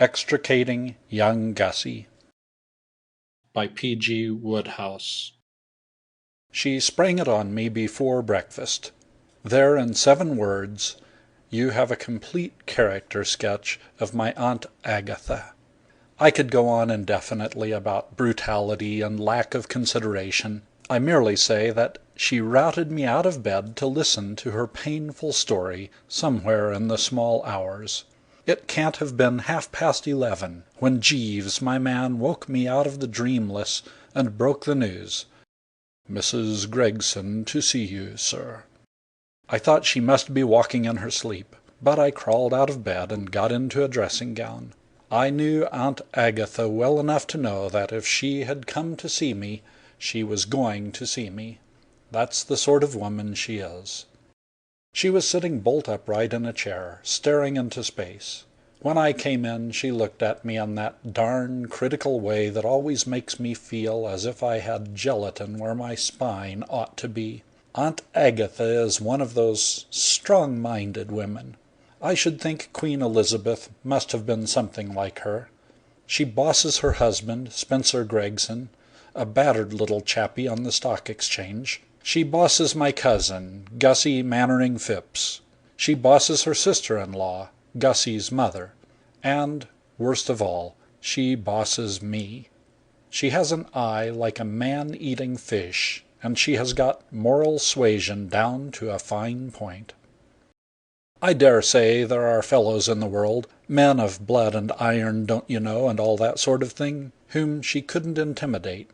Extricating Young Gussie by P.G. Wodehouse. She sprang it on me before breakfast. There in 7 words you have a complete character sketch of my Aunt Agatha. I could go on indefinitely about brutality and lack of consideration. I merely say that she routed me out of bed to listen to her painful story somewhere in the small hours. It can't have been 11:30 when Jeeves, my man, woke me out of the dreamless and broke the news. "Mrs. Gregson to see you, sir." I thought she must be walking in her sleep, but I crawled out of bed and got into a dressing gown. I knew Aunt Agatha well enough to know that if she had come to see me, she was going to see me. That's the sort of woman she is. She was sitting bolt upright in a chair, staring into space. When I came in, she looked at me in that darn critical way that always makes me feel as if I had gelatin where my spine ought to be. Aunt Agatha is one of those strong-minded women. I should think Queen Elizabeth must have been something like her. She bosses her husband, Spencer Gregson, a battered little chappie on the Stock Exchange. She bosses my cousin, Gussie Mannering Phipps. She bosses her sister-in-law, Gussie's mother. And, worst of all, she bosses me. She has an eye like a man-eating fish, and she has got moral suasion down to a fine point. I dare say there are fellows in the world, men of blood and iron, don't you know, and all that sort of thing, whom she couldn't intimidate.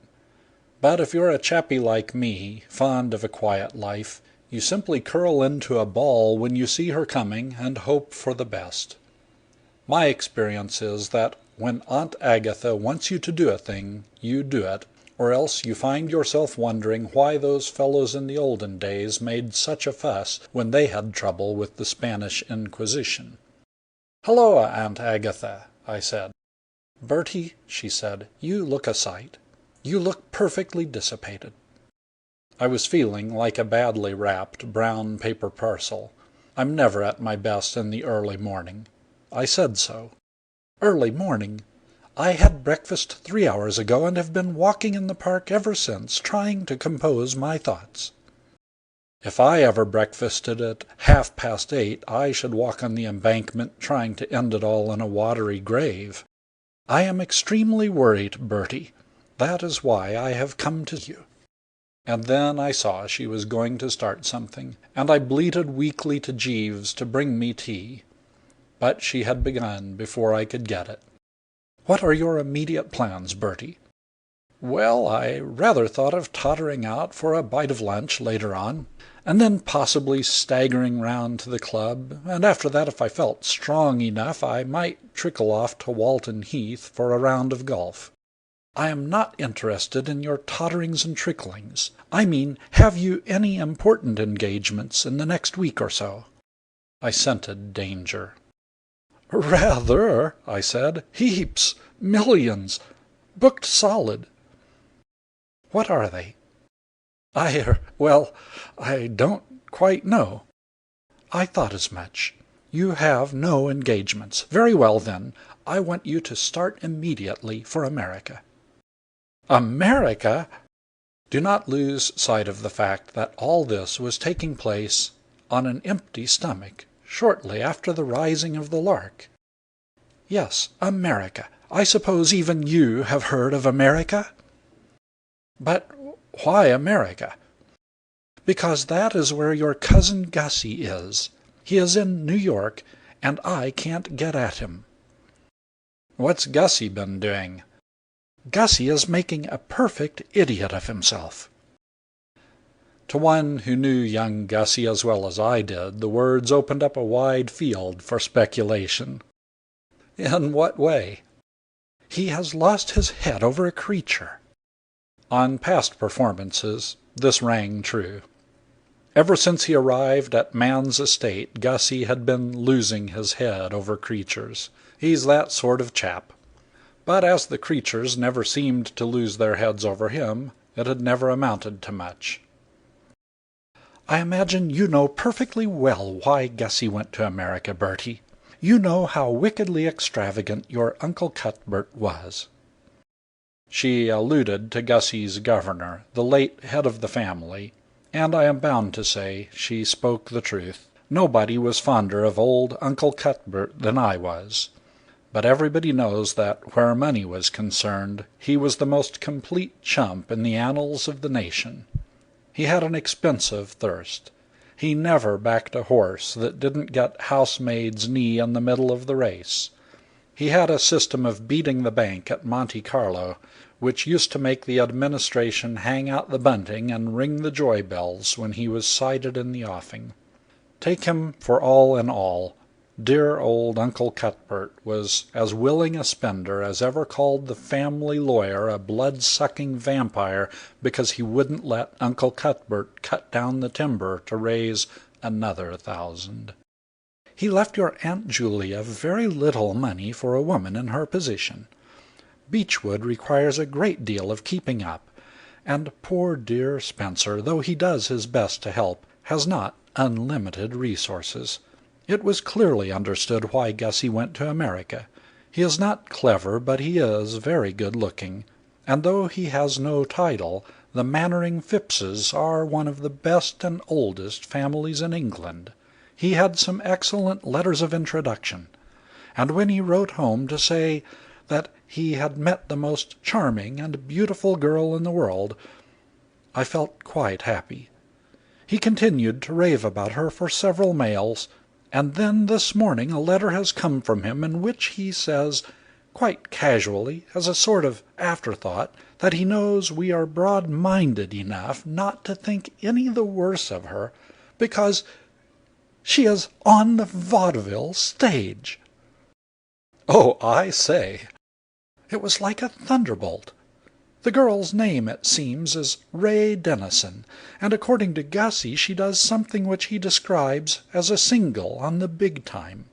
But if you're a chappie like me, fond of a quiet life, you simply curl into a ball when you see her coming and hope for the best. My experience is that when Aunt Agatha wants you to do a thing, you do it, or else you find yourself wondering why those fellows in the olden days made such a fuss when they had trouble with the Spanish Inquisition. "Hello, Aunt Agatha," I said. "Bertie," she said, "you look a sight. You look perfectly dissipated." I was feeling like a badly wrapped brown paper parcel. I'm never at my best in the early morning. I said so. Early morning! I had breakfast 3 hours ago and have been walking in the park ever since, trying to compose my thoughts. If I ever breakfasted at 8:30, I should walk on the embankment trying to end it all in a watery grave. I am extremely worried, Bertie. That is why I have come to you. And then I saw she was going to start something, and I bleated weakly to Jeeves to bring me tea. But she had begun before I could get it. "What are your immediate plans, Bertie?" "Well, I rather thought of tottering out for a bite of lunch later on, and then possibly staggering round to the club, and after that, if I felt strong enough, I might trickle off to Walton Heath for a round of golf." "I am not interested in your totterings and tricklings. I mean, have you any important engagements in the next week or so?" I scented danger. "Rather," I said. "Heaps. Millions. Booked solid." "What are they?" Well, I don't quite know." "I thought as much. You have no engagements. Very well, then. I want you to start immediately for America." "America?" Do not lose sight of the fact that all this was taking place on an empty stomach, shortly after the rising of the lark. "Yes, America. I suppose even you have heard of America?" "But why America?" "Because that is where your cousin Gussie is. He is in New York, and I can't get at him." "What's Gussie been doing?" "Gussie is making a perfect idiot of himself." To one who knew young Gussie as well as I did, the words opened up a wide field for speculation. "In what way?" "He has lost his head over a creature." On past performances this rang true. Ever since he arrived at man's estate, Gussie had been losing his head over creatures. He's that sort of chap. But as the creatures never seemed to lose their heads over him, it had never amounted to much. "I imagine you know perfectly well why Gussie went to America, Bertie. You know how wickedly extravagant your Uncle Cuthbert was." She alluded to Gussie's governor, the late head of the family, and I am bound to say she spoke the truth. Nobody was fonder of old Uncle Cuthbert than I was. But everybody knows that where money was concerned, he was the most complete chump in the annals of the nation. He had an expensive thirst. He never backed a horse that didn't get housemaid's knee in the middle of the race. He had a system of beating the bank at Monte Carlo, which used to make the administration hang out the bunting and ring the joy bells when he was sighted in the offing. Take him for all in all, dear old Uncle Cuthbert was as willing a spender as ever called the family lawyer a blood-sucking vampire because he wouldn't let Uncle Cuthbert cut down the timber to raise another 1,000. He left your Aunt Julia very little money for a woman in her position. Beechwood requires a great deal of keeping up, and poor dear Spencer, though he does his best to help, has not unlimited resources. It was clearly understood why Gussie went to America. He is not clever, but he is very good-looking, and though he has no title, the Mannering Phippses are one of the best and oldest families in England. He had some excellent letters of introduction, and when he wrote home to say that he had met the most charming and beautiful girl in the world, I felt quite happy. He continued to rave about her for several mails, and then this morning a letter has come from him in which he says, quite casually, as a sort of afterthought, that he knows we are broad-minded enough not to think any the worse of her because she is on the vaudeville stage. Oh, I say! It was like a thunderbolt. The girl's name, it seems, is Ray Denison, and according to Gussie she does something which he describes as a single on the big time.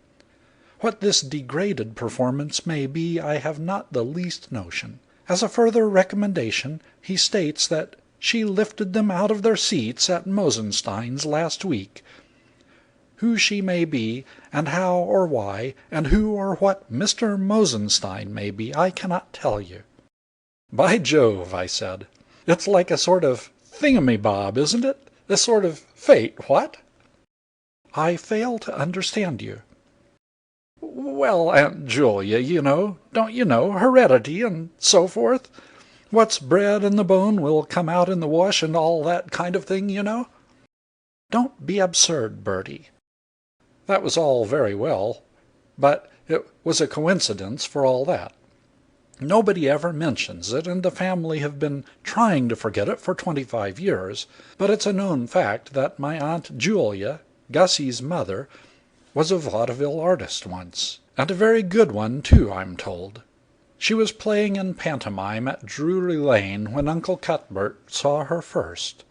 What this degraded performance may be I have not the least notion. As a further recommendation he states that she lifted them out of their seats at Mosenstein's last week. Who she may be, and how or why, and who or what Mr. Mosenstein may be, I cannot tell you. "By Jove," I said, "it's like a sort of thingamy-bob, isn't it? A sort of fate, what?" "I fail to understand you." "Well, Aunt Julia, don't you know, heredity and so forth. What's bred in the bone will come out in the wash and all that kind of thing, you know." "Don't be absurd, Bertie." That was all very well, but it was a coincidence for all that. Nobody ever mentions it, and the family have been trying to forget it for 25 years, but it's a known fact that my Aunt Julia, Gussie's mother, was a vaudeville artist once, and a very good one, too, I'm told. She was playing in pantomime at Drury Lane when Uncle Cuthbert saw her first.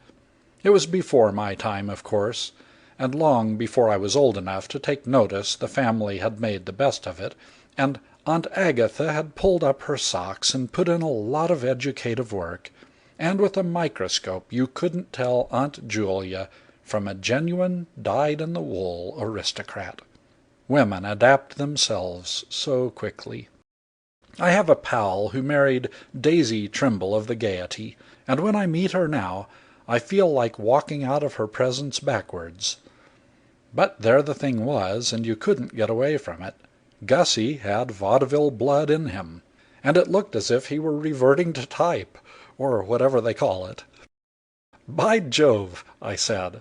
It was before my time, of course, and long before I was old enough to take notice the family had made the best of it, and Aunt Agatha had pulled up her socks and put in a lot of educative work, and with a microscope you couldn't tell Aunt Julia from a genuine dyed-in-the-wool aristocrat. Women adapt themselves so quickly. I have a pal who married Daisy Trimble of the Gaiety, and when I meet her now I feel like walking out of her presence backwards. But there the thing was, and you couldn't get away from it. Gussie had vaudeville blood in him, and it looked as if he were reverting to type, or whatever they call it. "By Jove," I said,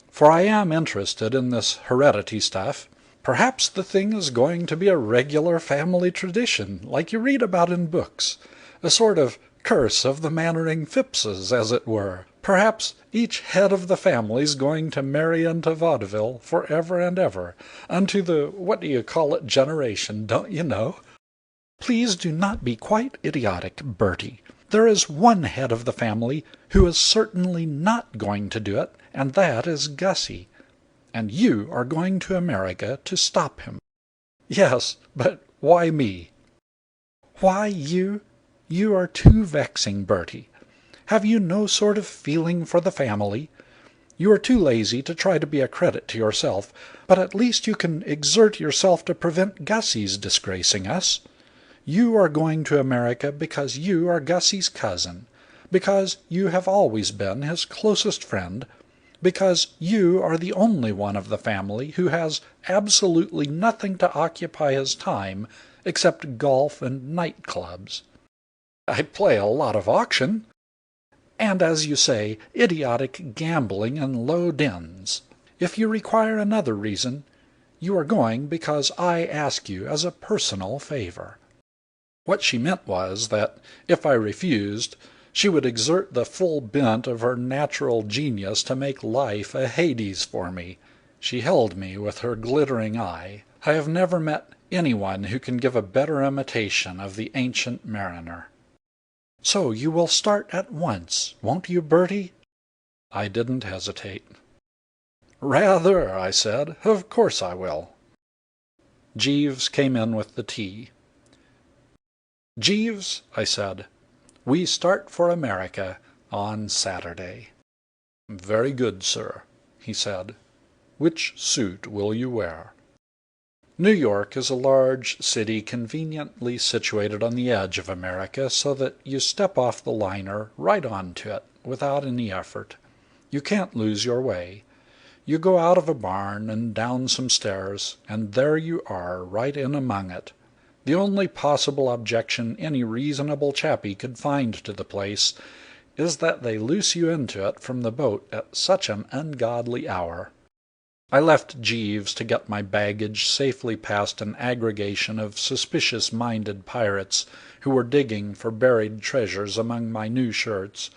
for I am interested in this heredity stuff. "Perhaps the thing is going to be a regular family tradition, like you read about in books. A sort of curse of the Mannering Phippses, as it were. Perhaps each head of the family's going to marry into vaudeville for ever and ever, unto the what-do-you-call-it generation, don't you know?" "Please do not be quite idiotic, Bertie. There is one head of the family who is certainly not going to do it, and that is Gussie. And you are going to America to stop him." "Yes, but why me?" "Why you? You are too vexing, Bertie. Have you no sort of feeling for the family? You are too lazy to try to be a credit to yourself, but at least you can exert yourself to prevent Gussie's disgracing us. You are going to America because you are Gussie's cousin, because you have always been his closest friend, because you are the only one of the family who has absolutely nothing to occupy his time except golf and night clubs. I play a lot of auction. And, as you say, idiotic gambling and low dens. If you require another reason, you are going because I ask you as a personal favor." What she meant was that, if I refused, she would exert the full bent of her natural genius to make life a Hades for me. She held me with her glittering eye. I have never met anyone who can give a better imitation of the Ancient Mariner. "So you will start at once, won't you, Bertie?" I didn't hesitate. "Rather," I said. "Of course I will." Jeeves came in with the tea. "Jeeves," I said, "we start for America on Saturday." "Very good, sir," he said. "Which suit will you wear?" New York is a large city conveniently situated on the edge of America so that you step off the liner right onto it without any effort. You can't lose your way. You go out of a barn and down some stairs, and there you are right in among it. The only possible objection any reasonable chappie could find to the place is that they loose you into it from the boat at such an ungodly hour. I left Jeeves to get my baggage safely past an aggregation of suspicious-minded pirates who were digging for buried treasures among my new shirts,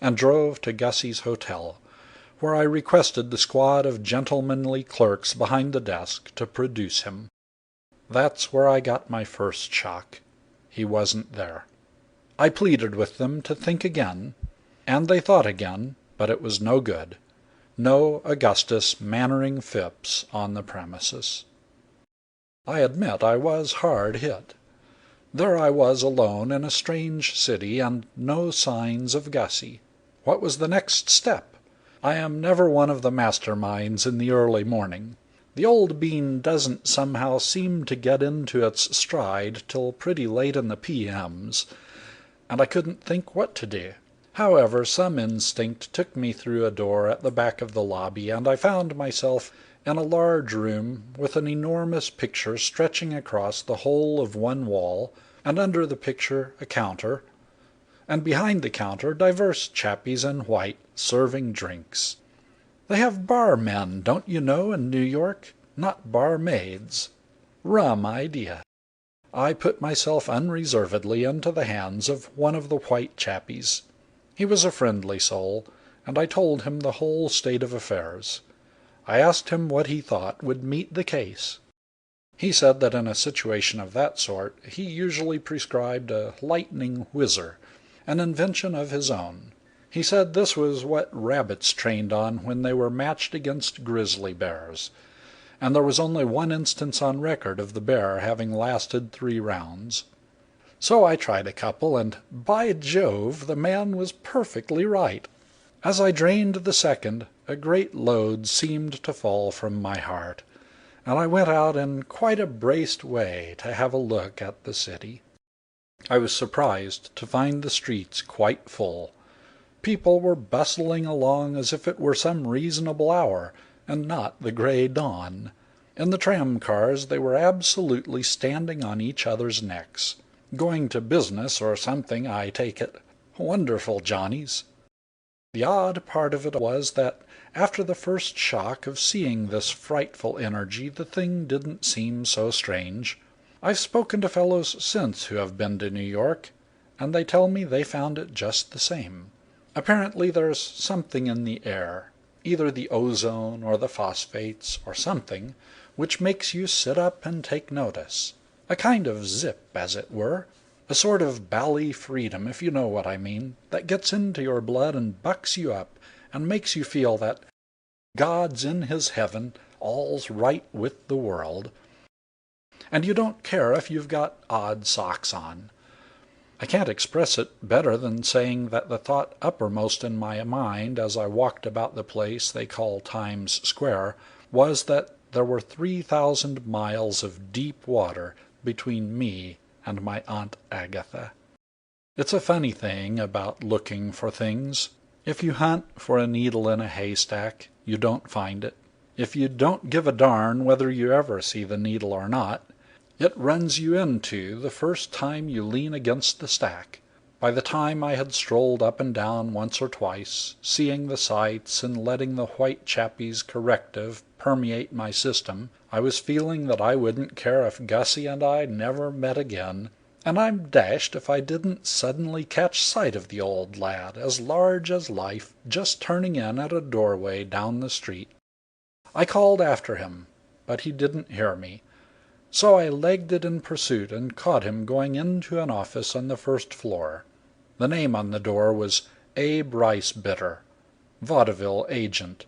and drove to Gussie's hotel, where I requested the squad of gentlemanly clerks behind the desk to produce him. That's where I got my first shock. He wasn't there. I pleaded with them to think again, and they thought again, but it was no good. No Augustus Mannering Phipps on the premises. I admit I was hard hit. There I was alone in a strange city, and no signs of Gussie. What was the next step? I am never one of the masterminds in the early morning. The old bean doesn't somehow seem to get into its stride till pretty late in the p.m.s, and I couldn't think what to do. However, some instinct took me through a door at the back of the lobby, and I found myself in a large room with an enormous picture stretching across the whole of one wall, and under the picture a counter, and behind the counter divers chappies in white serving drinks. They have barmen, don't you know, in New York, not barmaids. Rum idea. I put myself unreservedly into the hands of one of the white chappies. He was a friendly soul, and I told him the whole state of affairs. I asked him what he thought would meet the case. He said that in a situation of that sort he usually prescribed a lightning whizzer, an invention of his own. He said this was what rabbits trained on when they were matched against grizzly bears, and there was only one instance on record of the bear having lasted 3 rounds. So I tried a couple, and by Jove, the man was perfectly right. As I drained the second, a great load seemed to fall from my heart, and I went out in quite a braced way to have a look at the city. I was surprised to find the streets quite full. People were bustling along as if it were some reasonable hour, and not the gray dawn. In the tram cars they were absolutely standing on each other's necks. Going to business or something, I take it. Wonderful Johnnies. The odd part of it was that after the first shock of seeing this frightful energy the thing didn't seem so strange. I've spoken to fellows since who have been to New York, and they tell me they found it just the same. Apparently there's something in the air, either the ozone or the phosphates or something, which makes you sit up and take notice. A kind of zip, as it were, a sort of bally freedom, if you know what I mean, that gets into your blood and bucks you up and makes you feel that God's in his heaven, all's right with the world, and you don't care if you've got odd socks on. I can't express it better than saying that the thought uppermost in my mind as I walked about the place they call Times Square was that there were 3,000 miles of deep water between me and my Aunt Agatha. It's a funny thing about looking for things. If you hunt for a needle in a haystack, you don't find it. If you don't give a darn whether you ever see the needle or not, it runs you into the first time you lean against the stack. By the time I had strolled up and down once or twice, seeing the sights and letting the white chappie's corrective permeate my system, I was feeling that I wouldn't care if Gussie and I never met again, and I'm dashed if I didn't suddenly catch sight of the old lad, as large as life, just turning in at a doorway down the street. I called after him, but he didn't hear me. So I legged it in pursuit and caught him going into an office on the first floor. The name on the door was Abe Ricebitter, vaudeville agent.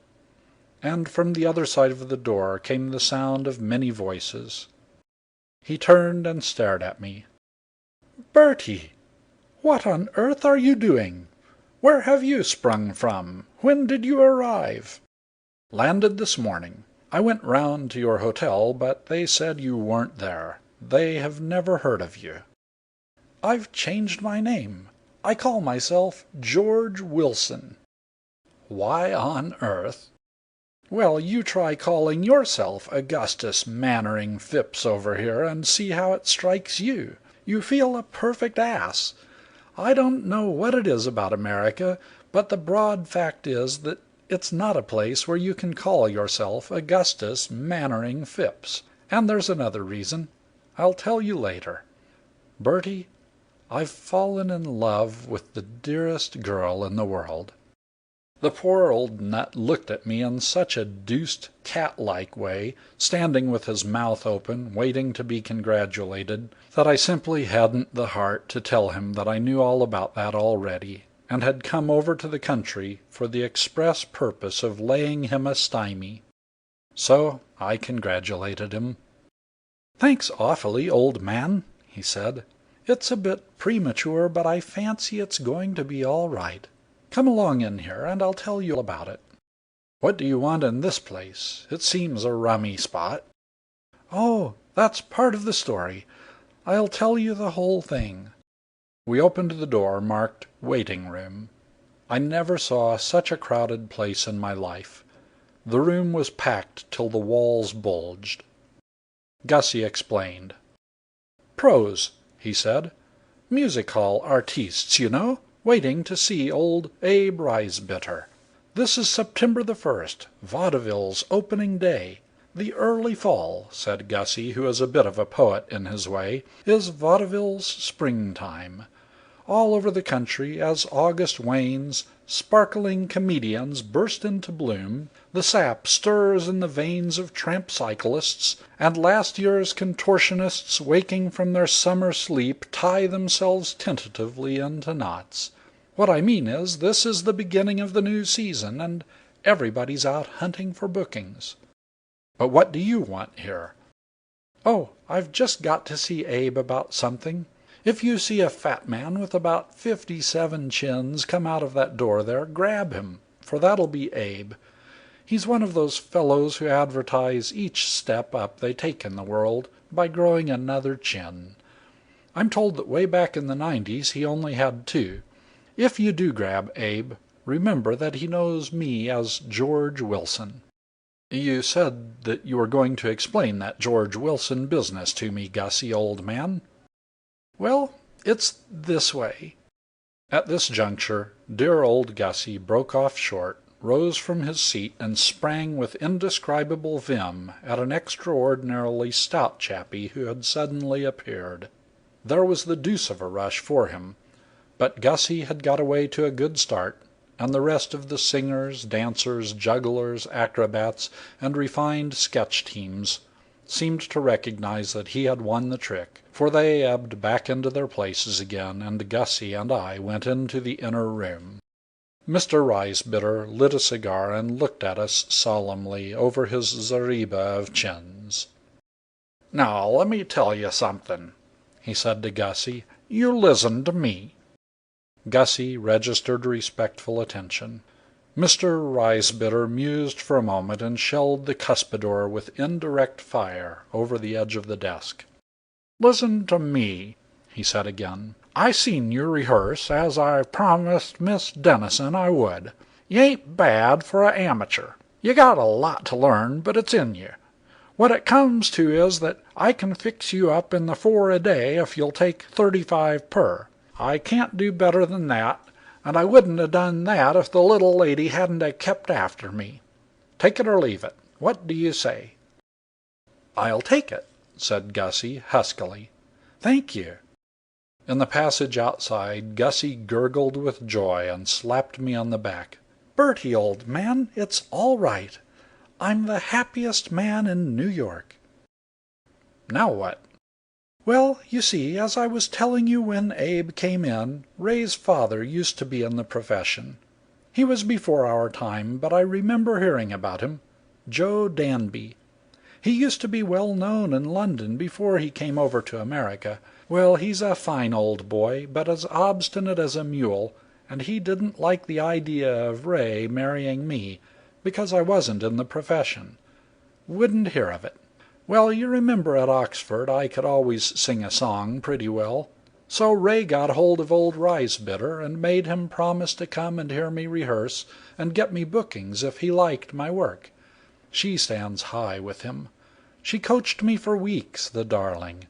And from the other side of the door came the sound of many voices. He turned and stared at me. "Bertie, what on earth are you doing? Where have you sprung from? When did you arrive?" "Landed this morning. I went round to your hotel, but they said you weren't there. They have never heard of you." "I've changed my name. I call myself George Wilson." "Why on earth—" "Well, you try calling yourself Augustus Mannering Phipps over here and see how it strikes you. You feel a perfect ass. I don't know what it is about America, but the broad fact is that it's not a place where you can call yourself Augustus Mannering Phipps. And there's another reason. I'll tell you later. Bertie, I've fallen in love with the dearest girl in the world." The poor old nut looked at me in such a deuced cat-like way, standing with his mouth open, waiting to be congratulated, that I simply hadn't the heart to tell him that I knew all about that already, and had come over to the country for the express purpose of laying him a stymie. So I congratulated him. "Thanks awfully, old man," he said. "It's a bit premature, but I fancy it's going to be all right. Come along in here, and I'll tell you about it." "What do you want in this place? It seems a rummy spot." "Oh, that's part of the story. I'll tell you the whole thing." We opened the door marked "Waiting Room." I never saw such a crowded place in my life. The room was packed till the walls bulged. Gussie explained. "Pros," he said. "Music hall artistes, you know, waiting to see old Abe Ricebitter. This is September the 1st, vaudeville's opening day. The early fall," said Gussie, who is a bit of a poet in his way, "is vaudeville's springtime. All over the country, as August wanes, sparkling comedians burst into bloom, the sap stirs in the veins of tramp cyclists, and last year's contortionists waking from their summer sleep tie themselves tentatively into knots. What I mean is, this is the beginning of the new season, and everybody's out hunting for bookings. But what do you want here?" "Oh, I've just got to see Abe about something. If you see a fat man with about 57 chins come out of that door there, grab him, for that'll be Abe. He's one of those fellows who advertise each step up they take in the world by growing another chin. I'm told that way back in the 90s he only had 2. If you do grab Abe, remember that he knows me as George Wilson." "You said that you were going to explain that George Wilson business to me, Gussie, old man." "Well, it's this way." At this juncture dear old Gussie broke off short, rose from his seat, and sprang with indescribable vim at an extraordinarily stout chappie who had suddenly appeared. There was the deuce of a rush for him, but Gussie had got away to a good start, and the rest of the singers, dancers, jugglers, acrobats, and refined sketch teams seemed to recognize that he had won the trick, for they ebbed back into their places again, and Gussie and I went into the inner room. Mr. Ricebitter lit a cigar and looked at us solemnly over his zareba of chins. "Now, let me tell you something," he said to Gussie, You listen to me." Gussie registered respectful attention. Mr. Riesbitter mused for a moment and shelled the cuspidor with indirect fire over the edge of the desk. "Listen to me," he said again. "I seen you rehearse, as I promised Miss Denison I would. You ain't bad for a amateur. You got a lot to learn, but it's in you. What it comes to is that I can fix you up in the 4 a day if you'll take 35 per. I can't do better than that, and I wouldn't have done that if the little lady hadn't a kept after me. Take it or leave it. What do you say?" "I'll take it," said Gussie huskily. "Thank you." In the passage outside, Gussie gurgled with joy and slapped me on the back. "Bertie, old man, it's all right. I'm the happiest man in New York." "Now what?" "Well, you see, as I was telling you when Abe came in, Ray's father used to be in the profession. He was before our time, but I remember hearing about him. Joe Danby. He used to be well known in London before he came over to America. Well, he's a fine old boy, but as obstinate as a mule, and he didn't like the idea of Ray marrying me, because I wasn't in the profession. Wouldn't hear of it. Well, you remember at Oxford I could always sing a song pretty well. So Ray got hold of old Riesbitter and made him promise to come and hear me rehearse and get me bookings if he liked my work. She stands high with him. She coached me for weeks, the darling.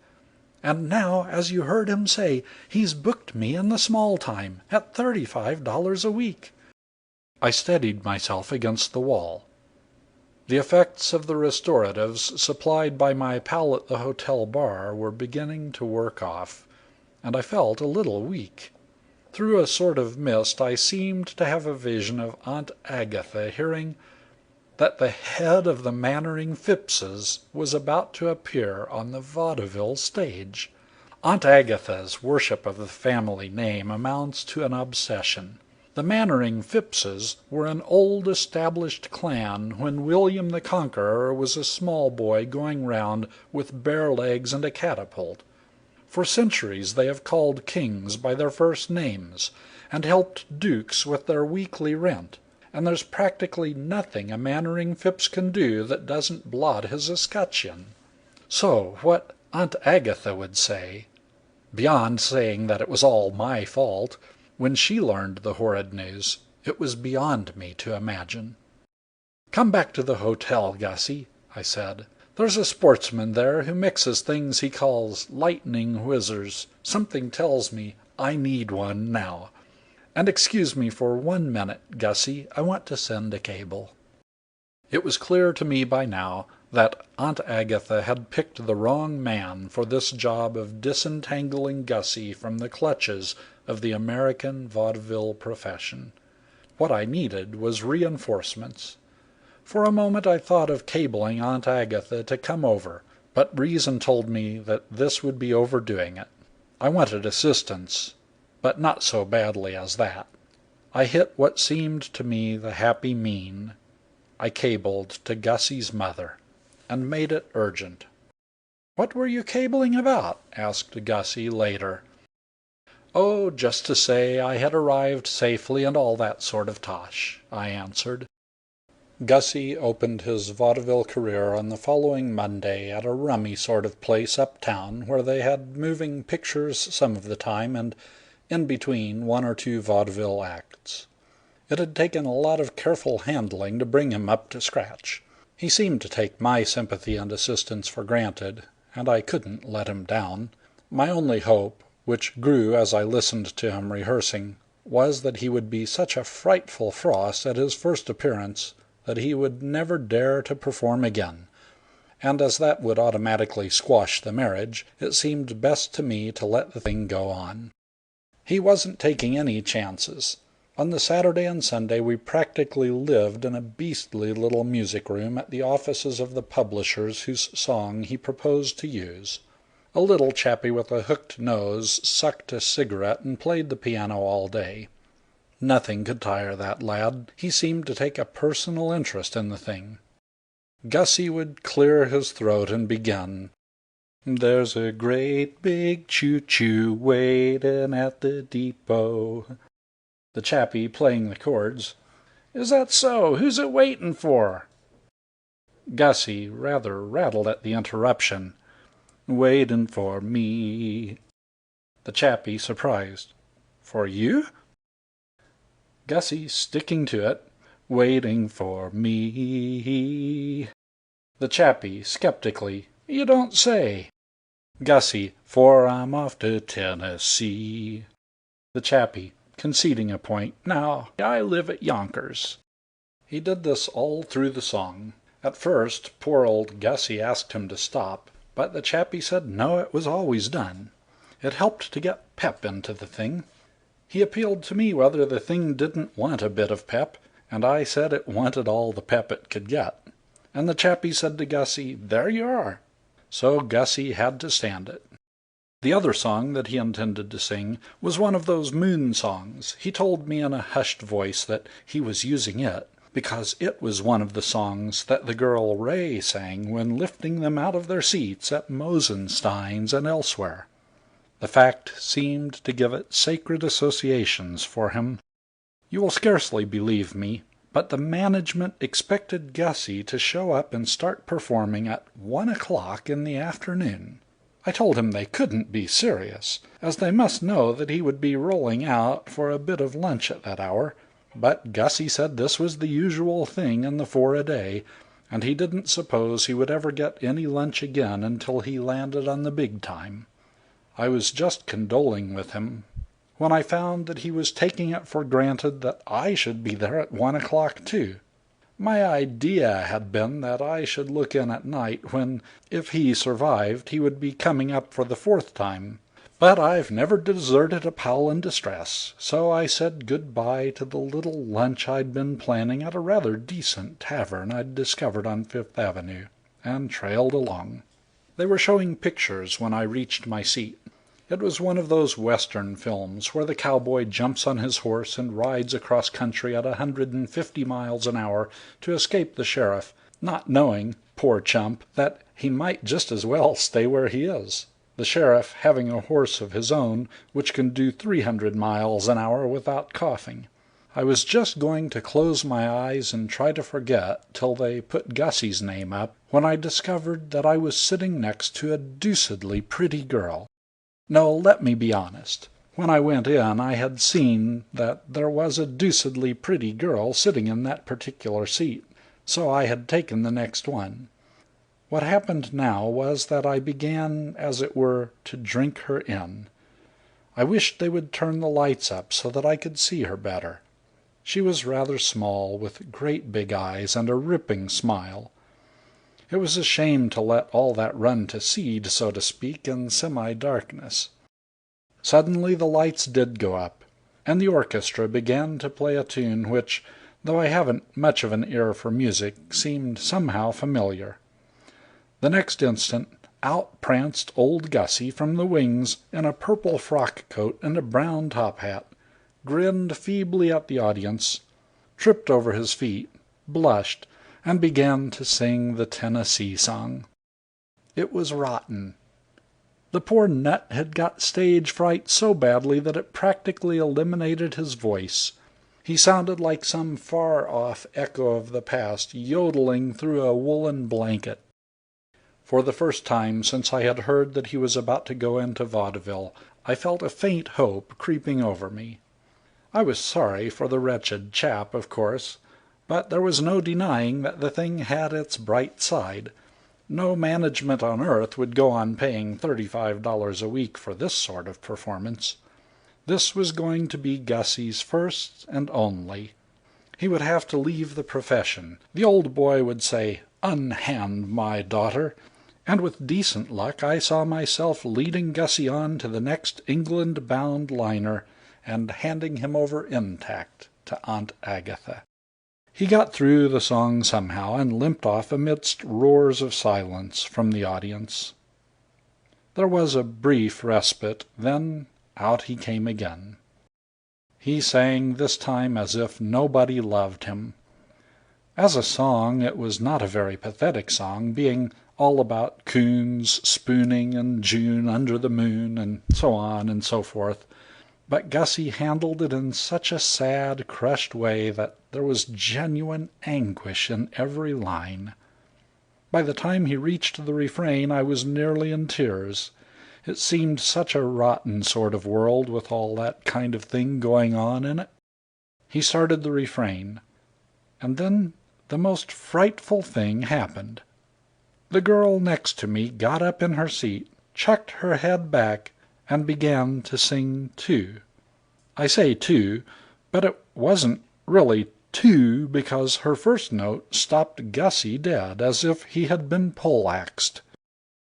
And now, as you heard him say, he's booked me in the small time at $35 a week." I steadied myself against the wall. The effects of the restoratives supplied by my pal at the hotel bar were beginning to work off, and I felt a little weak. Through a sort of mist I seemed to have a vision of Aunt Agatha hearing that the head of the Mannering Phippses was about to appear on the vaudeville stage. Aunt Agatha's worship of the family name amounts to an obsession. The Mannering Phippses were an old established clan when William the Conqueror was a small boy going round with bare legs and a catapult. For centuries they have called kings by their first names and helped dukes with their weekly rent, and there's practically nothing a Mannering Phipps can do that doesn't blot his escutcheon. So what Aunt Agatha would say, beyond saying that it was all my fault, when she learned the horrid news, it was beyond me to imagine. "Come back to the hotel, Gussie," I said. "There's a sportsman there who mixes things he calls lightning whizzers. Something tells me I need one now. And excuse me for 1 minute, Gussie. I want to send a cable." It was clear to me by now that Aunt Agatha had picked the wrong man for this job of disentangling Gussie from the clutches of the American vaudeville profession. What I needed was reinforcements. For a moment I thought of cabling Aunt Agatha to come over, but reason told me that this would be overdoing it. I wanted assistance, but not so badly as that. I hit what seemed to me the happy mean. I cabled to Gussie's mother, and made it urgent. "What were you cabling about?" asked Gussie later. "Oh, just to say I had arrived safely and all that sort of tosh," I answered. Gussie opened his vaudeville career on the following Monday at a rummy sort of place uptown where they had moving pictures some of the time and in between 1 or 2 vaudeville acts. It had taken a lot of careful handling to bring him up to scratch. He seemed to take my sympathy and assistance for granted, and I couldn't let him down. My only hope, which grew as I listened to him rehearsing, was that he would be such a frightful frost at his first appearance that he would never dare to perform again, and as that would automatically squash the marriage, it seemed best to me to let the thing go on. He wasn't taking any chances. On the Saturday and Sunday we practically lived in a beastly little music room at the offices of the publishers whose song he proposed to use. A little chappie with a hooked nose sucked a cigarette and played the piano all day. Nothing could tire that lad. He seemed to take a personal interest in the thing. Gussie would clear his throat and begin, There's a great big choo-choo waiting at the depot. The chappie playing the chords. Is that so? Who's it waiting for? Gussie, rather rattled at the interruption. Waiting for me. The chappie, surprised. For you? Gussie, sticking to it. Waiting for me. The chappie, skeptically. You don't say. Gussie, for I'm off to Tennessee. The chappie, conceding a point. Now, I live at Yonkers. He did this all through the song. At first, poor old Gussie asked him to stop, but the chappie said no, it was always done. It helped to get pep into the thing. He appealed to me whether the thing didn't want a bit of pep, and I said it wanted all the pep it could get. And the chappie said to Gussie, there you are. So Gussie had to stand it. The other song that he intended to sing was one of those moon songs. He told me in a hushed voice that he was using it because it was one of the songs that the girl Ray sang when lifting them out of their seats at Mosenstein's and elsewhere. The fact seemed to give it sacred associations for him. You will scarcely believe me, but the management expected Gussie to show up and start performing at 1 o'clock in the afternoon. I told him they couldn't be serious, as they must know that he would be rolling out for a bit of lunch at that hour, but Gussie said this was the usual thing in the 4 a day, and he didn't suppose he would ever get any lunch again until he landed on the big time. I was just condoling with him when I found that he was taking it for granted that I should be there at 1 o'clock too. My idea had been that I should look in at night when, if he survived, he would be coming up for the 4th time. But I've never deserted a pal in distress, so I said good-bye to the little lunch I'd been planning at a rather decent tavern I'd discovered on Fifth Avenue, and trailed along. They were showing pictures when I reached my seat. It was one of those Western films where the cowboy jumps on his horse and rides across country at 150 miles an hour to escape the sheriff, not knowing, poor chump, that he might just as well stay where he is, the sheriff having a horse of his own which can do 300 miles an hour without coughing. I was just going to close my eyes and try to forget till they put Gussie's name up when I discovered that I was sitting next to a deucedly pretty girl. No, let me be honest. When I went in I had seen that there was a deucedly pretty girl sitting in that particular seat, so I had taken the next one. What happened now was that I began, as it were, to drink her in. I wished they would turn the lights up so that I could see her better. She was rather small, with great big eyes and a ripping smile. It was a shame to let all that run to seed, so to speak, in semi-darkness. Suddenly the lights did go up, and the orchestra began to play a tune which, though I haven't much of an ear for music, seemed somehow familiar. The next instant out pranced old Gussie from the wings in a purple frock-coat and a brown top-hat, grinned feebly at the audience, tripped over his feet, blushed, and began to sing the Tennessee song. It was rotten. The poor nut had got stage fright so badly that it practically eliminated his voice. He sounded like some far-off echo of the past yodeling through a woolen blanket. For the first time since I had heard that he was about to go into vaudeville, I felt a faint hope creeping over me. I was sorry for the wretched chap, of course, but there was no denying that the thing had its bright side. No management on earth would go on paying $35 a week for this sort of performance. This was going to be Gussie's first and only. He would have to leave the profession. The old boy would say, "Unhand my daughter," and with decent luck I saw myself leading Gussie on to the next England-bound liner and handing him over intact to Aunt Agatha. He got through the song somehow and limped off amidst roars of silence from the audience. There was a brief respite, then out he came again. He sang this time as if nobody loved him. As a song, it was not a very pathetic song, being all about coons spooning and June under the moon, and so on and so forth. But Gussie handled it in such a sad, crushed way that there was genuine anguish in every line. By the time he reached the refrain, I was nearly in tears. It seemed such a rotten sort of world with all that kind of thing going on in it. He started the refrain, and then the most frightful thing happened. The girl next to me got up in her seat, chucked her head back, and began to sing too. I say too, but it wasn't really too, because her first note stopped Gussie dead, as if he had been poleaxed.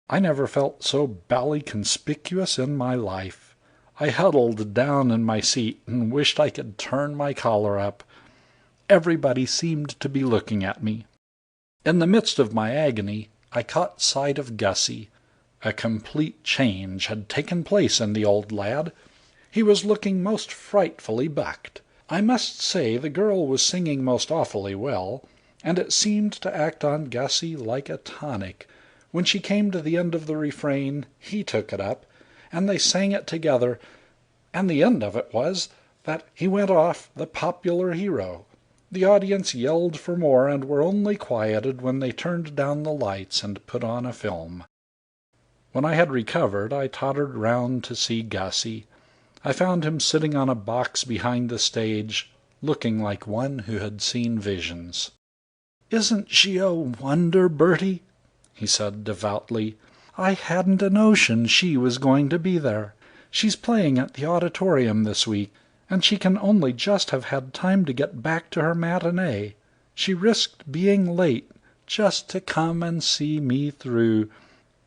I never felt so bally conspicuous in my life. I huddled down in my seat and wished I could turn my collar up. Everybody seemed to be looking at me. In the midst of my agony, I caught sight of Gussie. A complete change had taken place in the old lad. He was looking most frightfully bucked. I must say the girl was singing most awfully well, and it seemed to act on Gussie like a tonic. When she came to the end of the refrain, he took it up, and they sang it together, and the end of it was that he went off the popular hero. The audience yelled for more and were only quieted when they turned down the lights and put on a film. When I had recovered, I tottered round to see Gussie. I found him sitting on a box behind the stage, looking like one who had seen visions. "Isn't she a wonder, Bertie?" he said devoutly. "I hadn't a notion she was going to be there. She's playing at the auditorium this week, and she can only just have had time to get back to her matinee. She risked being late just to come and see me through.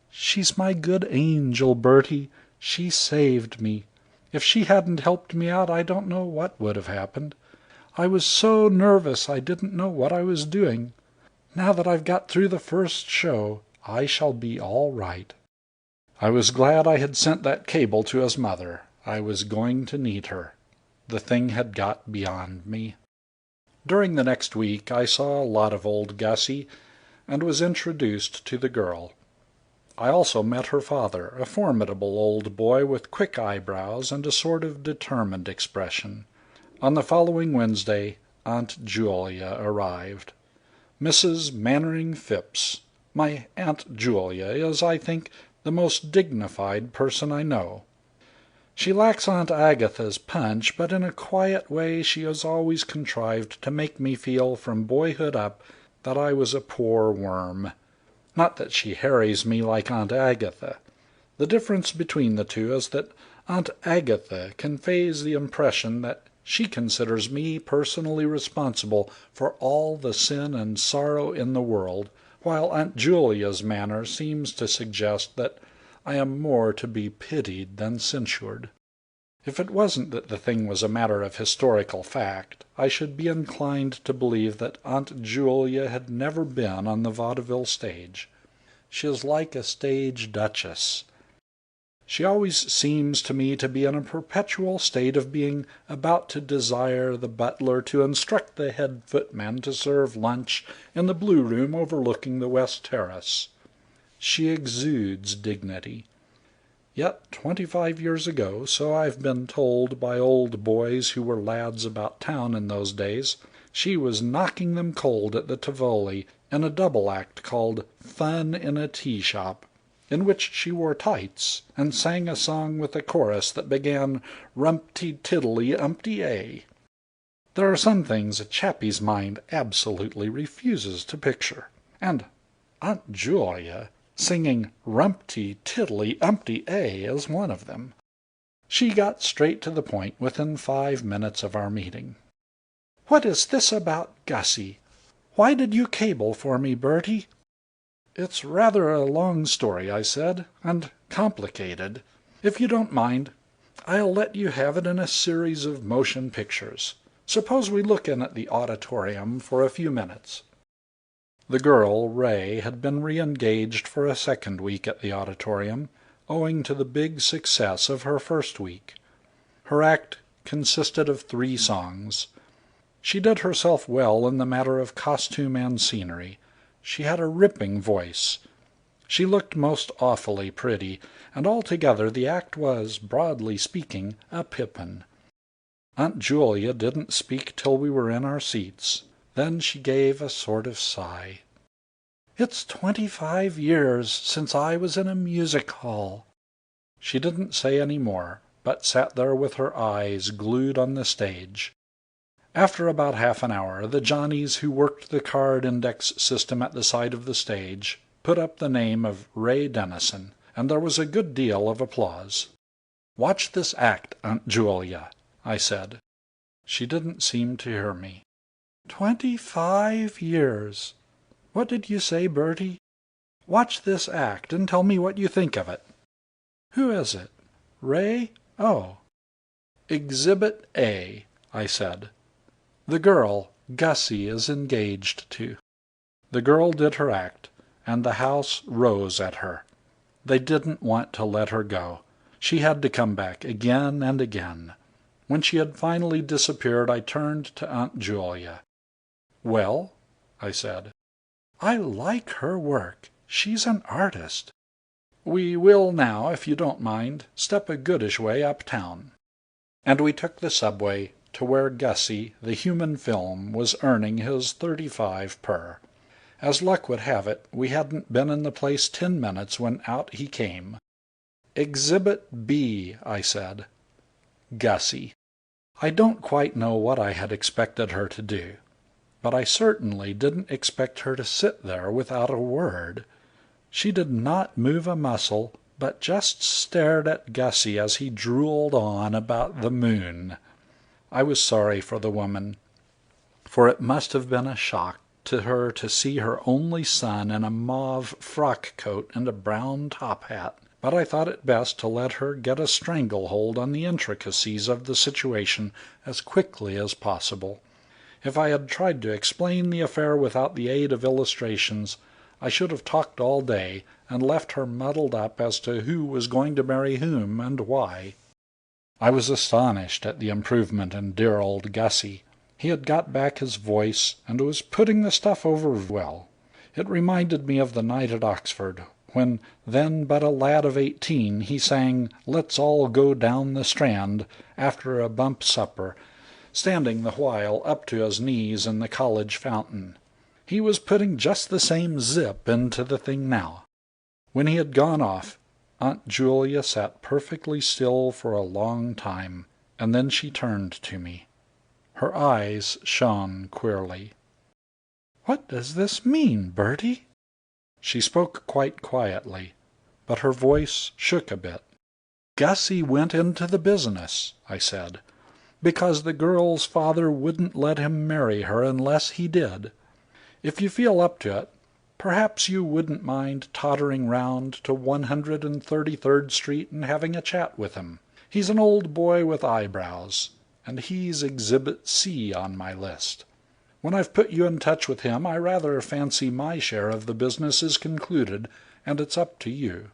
She's my good angel, Bertie. She saved me. If she hadn't helped me out, I don't know what would have happened. I was so nervous I didn't know what I was doing. Now that I've got through the first show, I shall be all right." I was glad I had sent that cable to his mother. I was going to need her. The thing had got beyond me. During the next week I saw a lot of old Gussie, and was introduced to the girl. I also met her father, a formidable old boy with quick eyebrows and a sort of determined expression. On the following Wednesday Aunt Julia arrived. Mrs. Mannering Phipps. My Aunt Julia is, I think, the most dignified person I know. She lacks Aunt Agatha's punch, but in a quiet way she has always contrived to make me feel from boyhood up that I was a poor worm. Not that she harries me like Aunt Agatha. The difference between the two is that Aunt Agatha conveys the impression that she considers me personally responsible for all the sin and sorrow in the world, while Aunt Julia's manner seems to suggest that I am more to be pitied than censured. If it wasn't that the thing was a matter of historical fact, I should be inclined to believe that Aunt Julia had never been on the vaudeville stage. She is like a stage duchess. She always seems to me to be in a perpetual state of being about to desire the butler to instruct the head footman to serve lunch in the blue room overlooking the west terrace. She exudes dignity. Yet 25 years ago, so I've been told by old boys who were lads about town in those days, she was knocking them cold at the Tivoli in a double act called Fun in a Tea Shop, in which she wore tights and sang a song with a chorus that began Rumpty-tiddly-umpty-ay. There are some things a chappie's mind absolutely refuses to picture, and Aunt Julia singing Rumpty-tiddly-umpty-ay is one of them. She got straight to the point within 5 minutes of our meeting. "What is this about Gussie? Why did you cable for me, Bertie?" "It's rather a long story," I said, "and complicated. If you don't mind, I'll let you have it in a series of motion pictures. Suppose we look in at the auditorium for a few minutes." The girl, Ray, had been re-engaged for a second week at the auditorium, owing to the big success of her first week. Her act consisted of 3 songs. She did herself well in the matter of costume and scenery. She had a ripping voice. She looked most awfully pretty, and altogether the act was, broadly speaking, a pippin. Aunt Julia didn't speak till we were in our seats. Then she gave a sort of sigh. "It's 25 years since I was in a music hall." She didn't say any more, but sat there with her eyes glued on the stage. After about half an hour, the Johnnies who worked the card index system at the side of the stage put up the name of Ray Denison, and there was a good deal of applause. "Watch this act, Aunt Julia," I said. She didn't seem to hear me. 25 years. What did you say, Bertie? Watch this act and tell me what you think of it. Who is it? Ray? Oh. Exhibit A, I said. The girl Gussie is engaged to. The girl did her act, and the house rose at her. They didn't want to let her go. She had to come back again and again. When she had finally disappeared, I turned to Aunt Julia. "Well?" I said. "I like her work. She's an artist. We will now, if you don't mind, step a goodish way uptown." And we took the subway to where Gussie, the human film, was earning his 35 per. As luck would have it, we hadn't been in the place 10 minutes when out he came. "Exhibit B," I said. Gussie. I don't quite know what I had expected her to do, but I certainly didn't expect her to sit there without a word. She did not move a muscle, but just stared at Gussie as he drooled on about the moon. I was sorry for the woman, for it must have been a shock to her to see her only son in a mauve frock coat and a brown top hat. But I thought it best to let her get a stranglehold on the intricacies of the situation as quickly as possible. If I had tried to explain the affair without the aid of illustrations, I should have talked all day and left her muddled up as to who was going to marry whom and why. I was astonished at the improvement in dear old Gussie. He had got back his voice and was putting the stuff over well. It reminded me of the night at Oxford, when, then but a lad of 18, he sang "Let's All Go Down the Strand" after a bump supper, standing the while up to his knees in the college fountain. He was putting just the same zip into the thing now. When he had gone off, Aunt Julia sat perfectly still for a long time, and then she turned to me. Her eyes shone queerly. "What does this mean, Bertie?" She spoke quite quietly, but her voice shook a bit. "Gussie went into the business," I said, "because the girl's father wouldn't let him marry her unless he did. If you feel up to it, perhaps you wouldn't mind tottering round to 133rd Street and having a chat with him. He's an old boy with eyebrows, and he's Exhibit C on my list. When I've put you in touch with him, I rather fancy my share of the business is concluded, and it's up to you."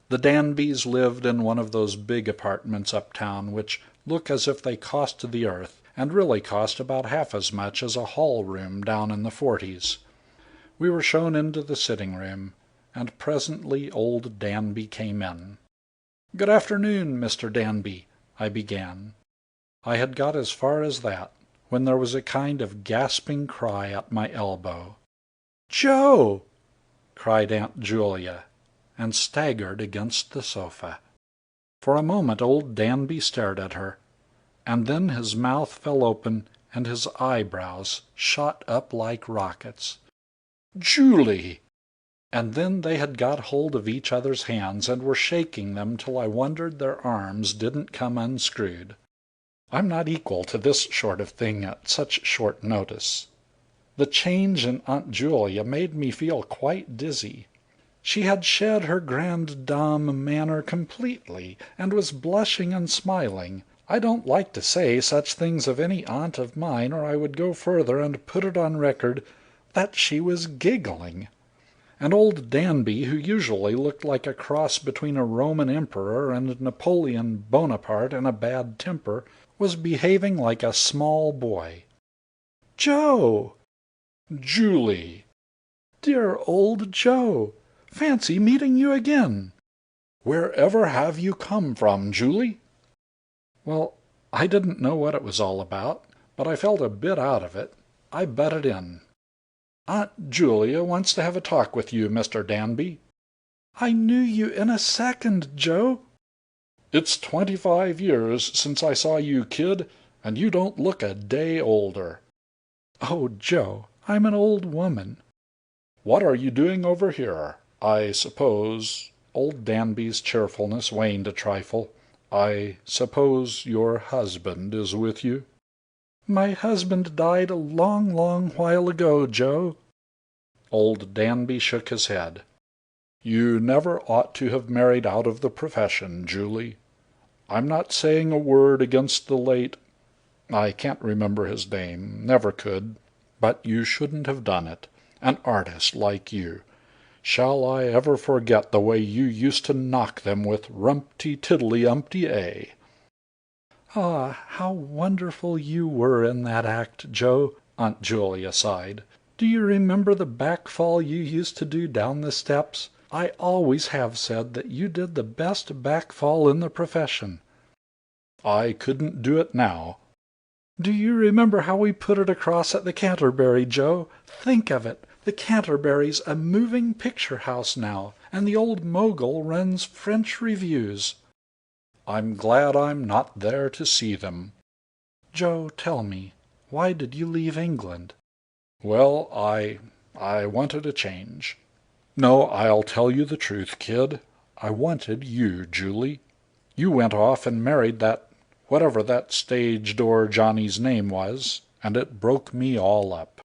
The Danbys lived in one of those big apartments uptown which look as if they cost the earth, and really cost about half as much as a hall room down in the 40s. We were shown into the sitting room, and presently old Danby came in. "Good afternoon, Mr. Danby," I began. I had got as far as that, when there was a kind of gasping cry at my elbow. "Joe!" cried Aunt Julia, and staggered against the sofa. For a moment old Danby stared at her, and then his mouth fell open and his eyebrows shot up like rockets. "Julie!" And then they had got hold of each other's hands and were shaking them till I wondered their arms didn't come unscrewed. I'm not equal to this sort of thing at such short notice. The change in Aunt Julia made me feel quite dizzy. She had shed her grande dame manner completely, and was blushing and smiling. I don't like to say such things of any aunt of mine, or I would go further and put it on record that she was giggling. And old Danby, who usually looked like a cross between a Roman emperor and Napoleon Bonaparte in a bad temper, was behaving like a small boy. "Joe!" "Julie!" "Dear old Joe! Fancy meeting you again! Wherever have you come from, Julie?" Well, I didn't know what it was all about, but I felt a bit out of it. I butted in. "Aunt Julia wants to have a talk with you, Mr. Danby." "I knew you in a second, Joe." "It's 25 years since I saw you, kid, and you don't look a day older." "Oh, Joe, I'm an old woman." "What are you doing over here? I suppose—" Old Danby's cheerfulness waned a trifle. "I suppose your husband is with you?" "My husband died a long, long while ago, Joe." Old Danby shook his head. "You never ought to have married out of the profession, Julie. I'm not saying a word against the late—I can't remember his name, never could, but you shouldn't have done it. An artist like you. Shall I ever forget the way you used to knock them with Rumpty-Tiddly-Umpty-A?" "Ah, how wonderful you were in that act, Joe," Aunt Julia sighed. "Do you remember the backfall you used to do down the steps? I always have said that you did the best backfall in the profession." "I couldn't do it now." "Do you remember how we put it across at the Canterbury, Joe? Think of it! The Canterbury's a moving picture house now, and the old mogul runs French revues." "I'm glad I'm not there to see them." "Joe, tell me, why did you leave England?" "Well, I wanted a change. No, I'll tell you the truth, kid. I wanted you, Julie. You went off and married whatever that stage door Johnny's name was, and it broke me all up."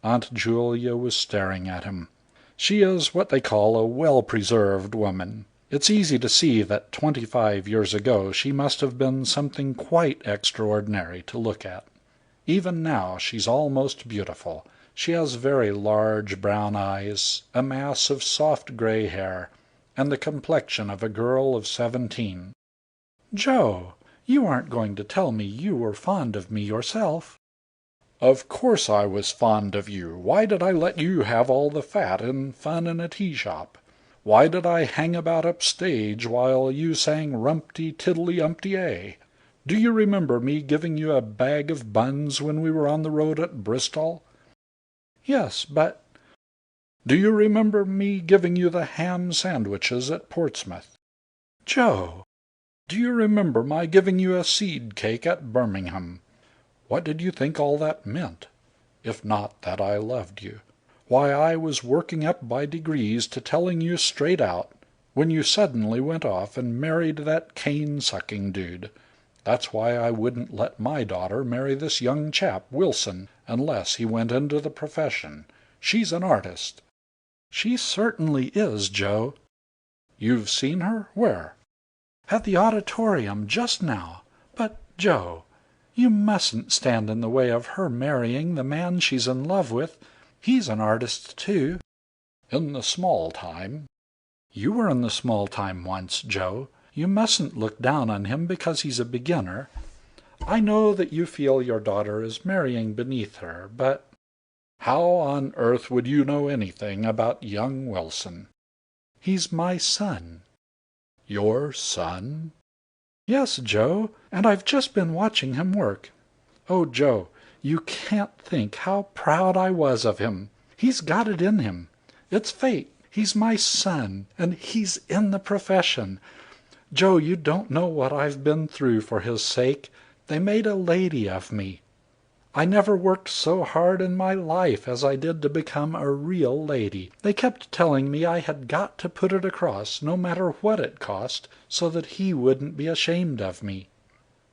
Aunt Julia was staring at him. She is what they call a well-preserved woman. It's easy to see that 25 years ago she must have been something quite extraordinary to look at. Even now she's almost beautiful. She has very large brown eyes, a mass of soft gray hair, and the complexion of a girl of 17. "Joe, you aren't going to tell me you were fond of me yourself?" "Of course I was fond of you. Why did I let you have all the fat and fun in a tea shop? Why did I hang about upstage while you sang Rumpty-Tiddly-Umpty-A? Do you remember me giving you a bag of buns when we were on the road at Bristol?" "Yes, but—" "Do you remember me giving you the ham sandwiches at Portsmouth?" "Joe!" "Do you remember my giving you a seed cake at Birmingham? What did you think all that meant? If not that I loved you. Why, I was working up by degrees to telling you straight out, when you suddenly went off and married that cane-sucking dude. That's why I wouldn't let my daughter marry this young chap, Wilson, unless he went into the profession. She's an artist." "She certainly is, Joe." "You've seen her? Where?" "At the auditorium just now. But, Joe, you mustn't stand in the way of her marrying the man she's in love with. He's an artist, too." "In the small time." "You were in the small time once, Joe. You mustn't look down on him because he's a beginner. I know that you feel your daughter is marrying beneath her, but—" "How on earth would you know anything about young Wilson?" "He's my son." "Your son?" "Yes, Joe, and I've just been watching him work. Oh, Joe, you can't think how proud I was of him. He's got it in him. It's fate. He's my son, and he's in the profession. Joe, you don't know what I've been through for his sake. They made a lady of me. I never worked so hard in my life as I did to become a real lady. They kept telling me I had got to put it across, no matter what it cost, so that he wouldn't be ashamed of me.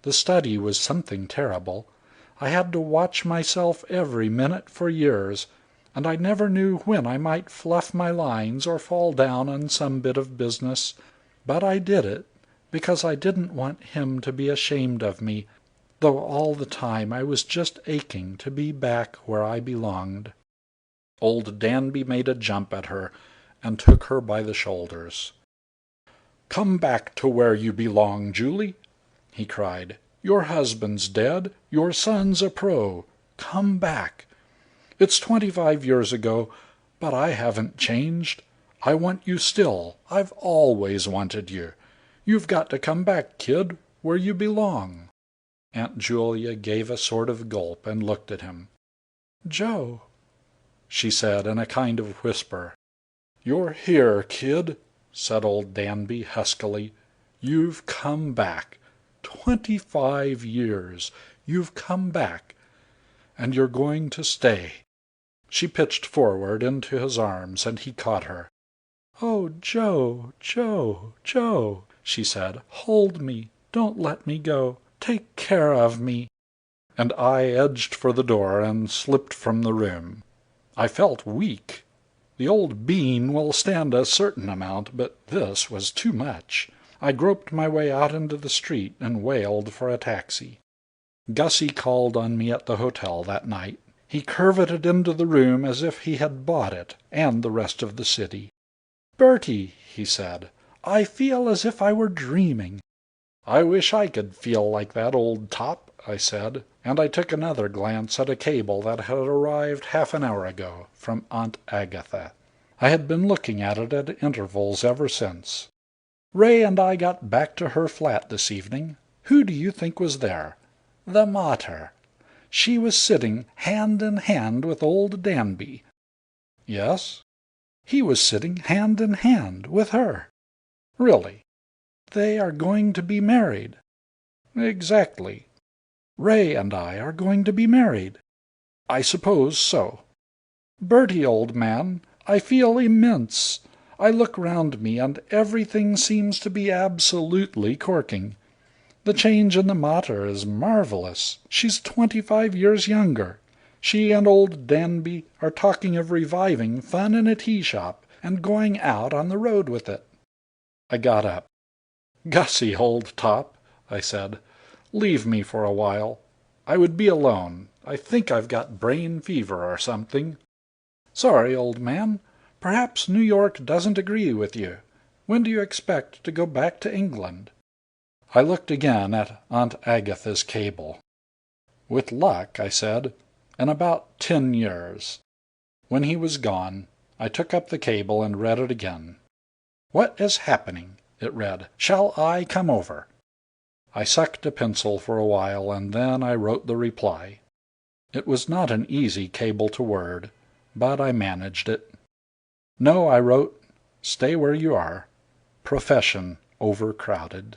The study was something terrible. I had to watch myself every minute for years, and I never knew when I might fluff my lines or fall down on some bit of business. But I did it, because I didn't want him to be ashamed of me, though all the time I was just aching to be back where I belonged." Old Danby made a jump at her and took her by the shoulders. "Come back to where you belong, Julie," he cried. "Your husband's dead. Your son's a pro. Come back. It's 25 years ago, but I haven't changed. I want you still. I've always wanted you. You've got to come back, kid, where you belong." Aunt Julia gave a sort of gulp and looked at him. "Joe," she said in a kind of whisper. "You're here, kid," said old Danby huskily. "You've come back. 25 years. You've come back. And you're going to stay." She pitched forward into his arms, and he caught her. "Oh, Joe, Joe, Joe," she said. "Hold me. Don't let me go. Take care of me." And I edged for the door and slipped from the room. I felt weak. The old bean will stand a certain amount, but this was too much. I groped my way out into the street and wailed for a taxi. Gussie called on me at the hotel that night. He curveted into the room as if he had bought it and the rest of the city. "Bertie," he said, "I feel as if I were dreaming." "I wish I could feel like that, old top," I said, and I took another glance at a cable that had arrived half an hour ago from Aunt Agatha. I had been looking at it at intervals ever since. "Ray and I got back to her flat this evening. Who do you think was there? The mater. She was sitting hand in hand with old Danby." "Yes?" "He was sitting hand in hand with her." "Really?" "They are going to be married." "Exactly." "Ray and I are going to be married." "I suppose so." "Bertie, old man, I feel immense. I look round me and everything seems to be absolutely corking. The change in the mater is marvelous. She's 25 years younger. She and old Danby are talking of reviving fun in a tea shop and going out on the road with it." I got up. "Gussie, old top," I said, "leave me for a while. I would be alone. I think I've got brain fever or something." "Sorry, old man. Perhaps New York doesn't agree with you. When do you expect to go back to England?" I looked again at Aunt Agatha's cable. "With luck," I said, "in about 10 years." When he was gone, I took up the cable and read it again. "What is happening?" it read. "Shall I come over?" I sucked a pencil for a while, and then I wrote the reply. It was not an easy cable to word, but I managed it. "No," I wrote. "Stay where you are. Profession overcrowded."